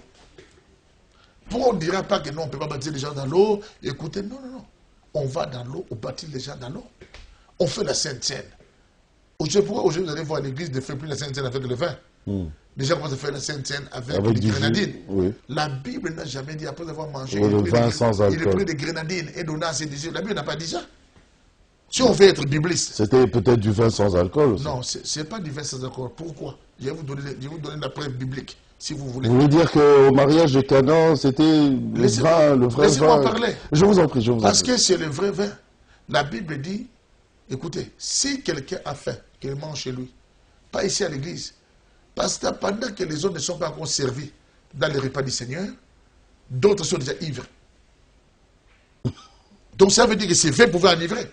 Pourquoi on ne dira pas que non, on ne peut pas baptiser les gens dans l'eau? Écoutez, non, non, non. On va dans l'eau, on baptise les gens dans l'eau. On fait la Sainte Seine. Pourquoi aujourd'hui vous allez voir l'église ne fait plus la Sainte Seine avec le vin? Les gens commencent à faire la Sainte Seine avec des grenadines. Oui. La Bible n'a jamais dit, après avoir mangé, Le vin sans alcool. il a pris des grenadines et donné à ses disciples. La Bible n'a pas dit ça. Si on veut être bibliste. C'était peut-être du vin sans alcool aussi. Non, ce n'est pas du vin sans alcool. Pourquoi? Je vais vous donner la preuve biblique, si vous voulez. Vous voulez dire qu'au mariage de Canaan, c'était le vrai vin? Laissez-moi parler. Je vous en prie, je vous en prie. Parce que c'est le vrai vin. La Bible dit, écoutez, si quelqu'un a faim, qu'il mange chez lui, pas ici à l'église, parce que pendant que les autres ne sont pas encore servis dans les repas du Seigneur, d'autres sont déjà ivres. Donc ça veut dire que ces vins pouvaient enivrer.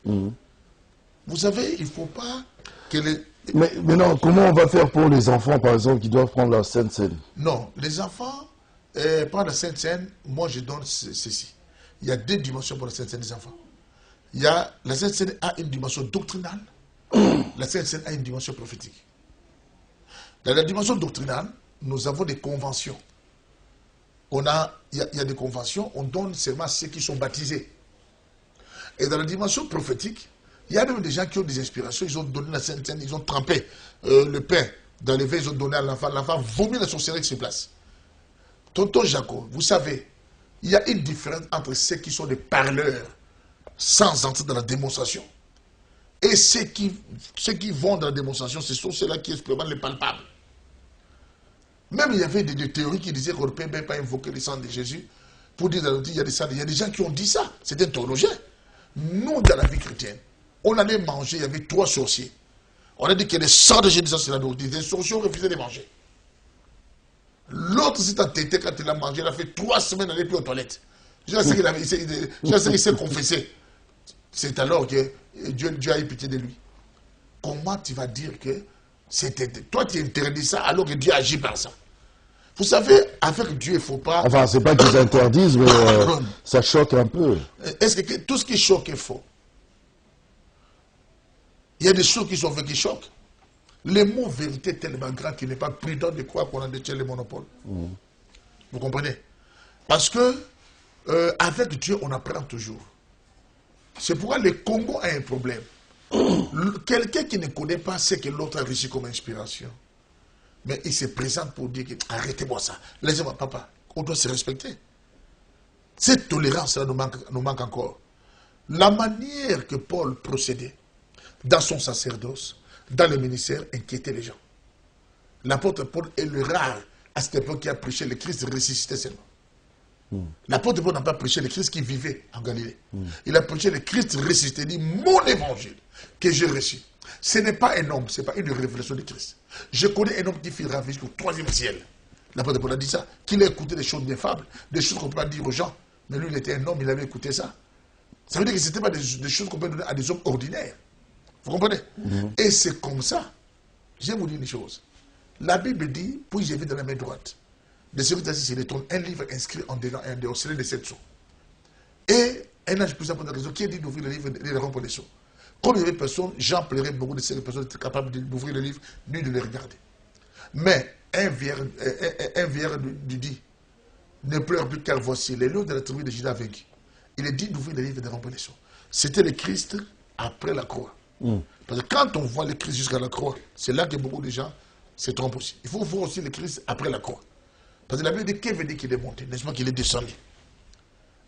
Vous savez, il ne faut pas que les... Mais non, comment on va faire pour les enfants, par exemple, qui doivent prendre la Sainte Seine? Non, les enfants, prendre la Sainte Seine, moi je donne ceci. Il y a deux dimensions pour la Sainte Seine des enfants. La Sainte Seine a une dimension doctrinale, la Sainte Seine a une dimension prophétique. Dans la dimension doctrinale, nous avons des conventions. Il y a des conventions, on donne seulement à ceux qui sont baptisés. Et dans la dimension prophétique, il y a même des gens qui ont des inspirations, ils ont donné la Sainte Seine, ils ont trempé le pain dans les vins, ils ont donné à l'enfant vomit la sorcellerie sur place. Tonton Jacob, vous savez, il y a une différence entre ceux qui sont des parleurs sans entrer dans la démonstration et ceux qui vont dans la démonstration, ce sont ceux-là qui expérimentent le palpable. Même il y avait des théories qui disaient qu'on ne peut même pas invoquer le sang de Jésus pour dire dans il y a des gens qui ont dit ça, c'est un théologien. Nous, dans la vie chrétienne, on allait manger, il y avait 3 sorciers. On a dit que le sang de Jésus, c'est la nourriture. Les sorciers ont refusé de manger. L'autre s'est entêté quand il a mangé, il a fait 3 semaines, il n'allait plus aux toilettes. Je sais qu'il s'est confessé. C'est alors que Dieu a eu pitié de lui. Comment tu vas dire que c'était... Toi, tu interdis ça alors que Dieu agit par ça? Vous savez, avec Dieu, il ne faut pas... Enfin, c'est pas qu'ils interdisent, mais ça choque un peu. Est-ce que tout ce qui choque est faux? Il y a des choses qui sont vraies qui choquent. Le mot vérité est tellement grand qu'il n'est pas prudent de croire qu'on en détient le monopole. Vous comprenez? Parce que avec Dieu, on apprend toujours. C'est pourquoi le Congo a un problème. Quelqu'un qui ne connaît pas ce que l'autre a reçu comme inspiration, mais il se présente pour dire que arrêtez-moi ça, laissez-moi, papa, on doit se respecter. Cette tolérance-là nous manque encore. La manière que Paul procédait dans son sacerdoce, dans le ministère, inquiétait les gens. L'apôtre Paul est le rare à cette époque qui a prêché le Christ ressuscité seulement. L'apôtre Paul n'a pas prêché le Christ qui vivait en Galilée. Il a prêché le Christ ressuscité. Il dit, mon évangile que j'ai reçu, ce n'est pas un homme, ce n'est pas une révélation de Christ. Je connais un homme qui fut ravi jusqu'au 3e ciel. L'apôtre Paul a dit ça, qu'il a écouté des choses ineffables, des choses qu'on ne peut pas dire aux gens. Mais lui, il était un homme, il avait écouté ça. Ça veut dire que ce n'était pas des choses qu'on peut donner à des hommes ordinaires. Vous comprenez? Et c'est comme ça. Je vais vous dire une chose. La Bible dit, puis j'ai vu dans la main droite, de celui qui est assis sur le trône, un livre inscrit en dedans et en dehors, c'est les 7 sceaux. Et un ange plus important que les autres, qui a dit d'ouvrir le livre et de rompre les sceaux. Comme il y avait personne, Jean plairait beaucoup de ces personnes étaient capables d'ouvrir le livre, ni de les regarder. Mais un vieillard lui dit, ne pleure plus car voici, les lions de la tribu de Juda vaincu. Il est dit d'ouvrir le livre et de rompre les sceaux. C'était le Christ après la croix. Parce que quand on voit le Christ jusqu'à la croix, c'est là que beaucoup de gens se trompent aussi. Il faut voir aussi le Christ après la croix. Parce que la Bible dit qu'il veut dire qu'il est monté, n'est-ce pas qu'il est descendu.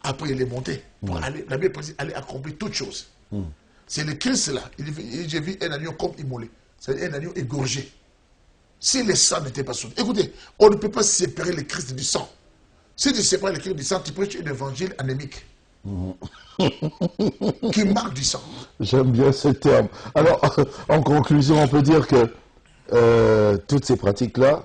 Après il est monté, pour aller, la Bible précise, aller accomplir toutes choses. C'est le Christ là, j'ai vu un agneau comme immolé, c'est un agneau égorgé. Si le sang n'était pas sauvé, écoutez, on ne peut pas séparer le Christ du sang. Si tu sépares le Christ du sang, tu prêches un évangile anémique. Qui marque du sang. J'aime bien ce terme. Alors, en conclusion, on peut dire que toutes ces pratiques-là,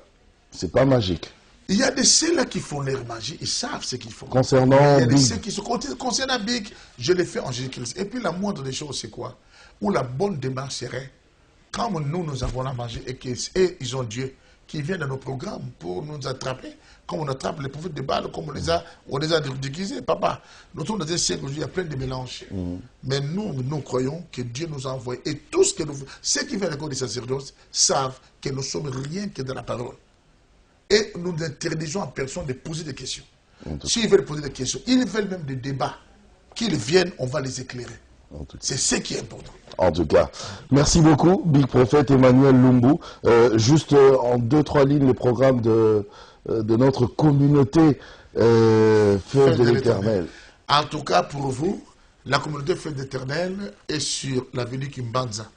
c'est pas magique. Il y a de ceux-là qui font leur magie, ils savent ce qu'ils font. Concernant il y a de Big. ceux qui se concernant Big, je l'ai fait en Jésus-Christ. Et puis la moindre des choses, c'est quoi? Où la bonne démarche serait, comme nous avons la magie et qu'ils ont Dieu, qui vient dans nos programmes pour nous attraper, comme on attrape les prophètes de Baal, comme on les a déguisés. Papa, nous sommes dans un siècle où il y a plein de mélanges. Mais nous croyons que Dieu nous a envoyés. Et tout ce que nous ceux qui viennent à l'école des sacerdoces savent que nous sommes rien que dans la parole. Et nous n'interdisons à personne de poser des questions. S'ils veulent poser des questions, ils veulent même des débats. Qu'ils viennent, on va les éclairer. C'est ce qui est important. En tout cas, merci beaucoup, Big Prophet Emmanuel Lumbu. Juste en 2-3 lignes, le programme de notre communauté Fête de l'Éternel. En tout cas, pour vous, la communauté Fête de l'Éternel est sur l'avenue Kimbanza,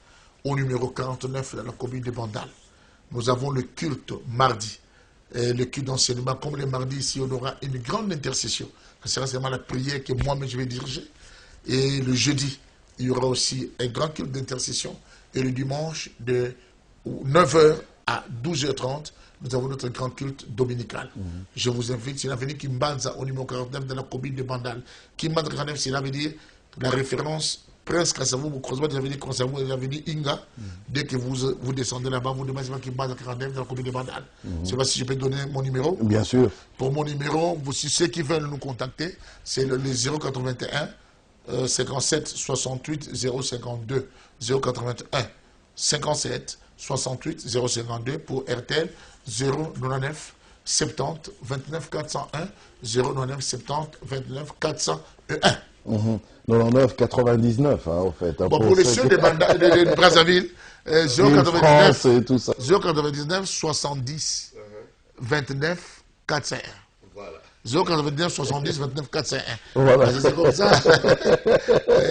au numéro 49 dans la commune de Bandal. Nous avons le culte mardi. Le culte d'enseignement, comme le mardi ici, on aura une grande intercession. Ce sera seulement la prière que moi-même je vais diriger. Et le jeudi, il y aura aussi un grand culte d'intercession. Et le dimanche, de 9h à 12h30, nous avons notre grand culte dominical. Je vous invite, c'est l'avenue Kimbanza, au numéro 49 de la commune de Bandal. Kimbanza 49, c'est l'avenue, la référence Prince Kassavou, vous croisez de l'avenue Kassavou et l'avenue Inga. Dès que vous descendez là-bas, vous demandez Kimbanza 49 de la commune de Bandal. Je ne sais pas si je peux donner mon numéro. Bien sûr. Pour mon numéro, ceux qui veulent nous contacter, c'est le 081 57 68 052 081 57 68 052 pour RTL 099 70 29 401 099 70 29 401. 99 99 au fait. Bon, pour les ceux de Brazzaville, 099 et tout ça. 099 70 29 401. Voilà. 099 70 29 401. Voilà. C'est comme ça.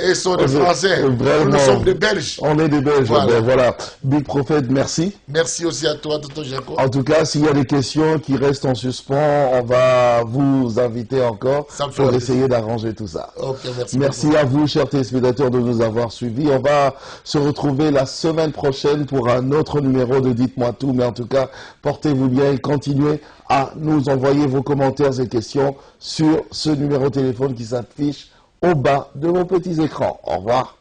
Ils sont des Français. Vraiment, nous sommes des Belges. On est des Belges. Voilà. Ben voilà. Big Prophet, merci. Merci aussi à toi, Tonton Jaco. En tout cas, s'il y a des questions qui restent en suspens, on va vous inviter encore pour essayer d'arranger tout ça. Okay, merci à vous, chers téléspectateurs, de nous avoir suivis. On va se retrouver la semaine prochaine pour un autre numéro de Dites-moi tout. Mais en tout cas, portez-vous bien et continuez à nous envoyer vos commentaires et questions sur ce numéro de téléphone qui s'affiche au bas de vos petits écrans. Au revoir.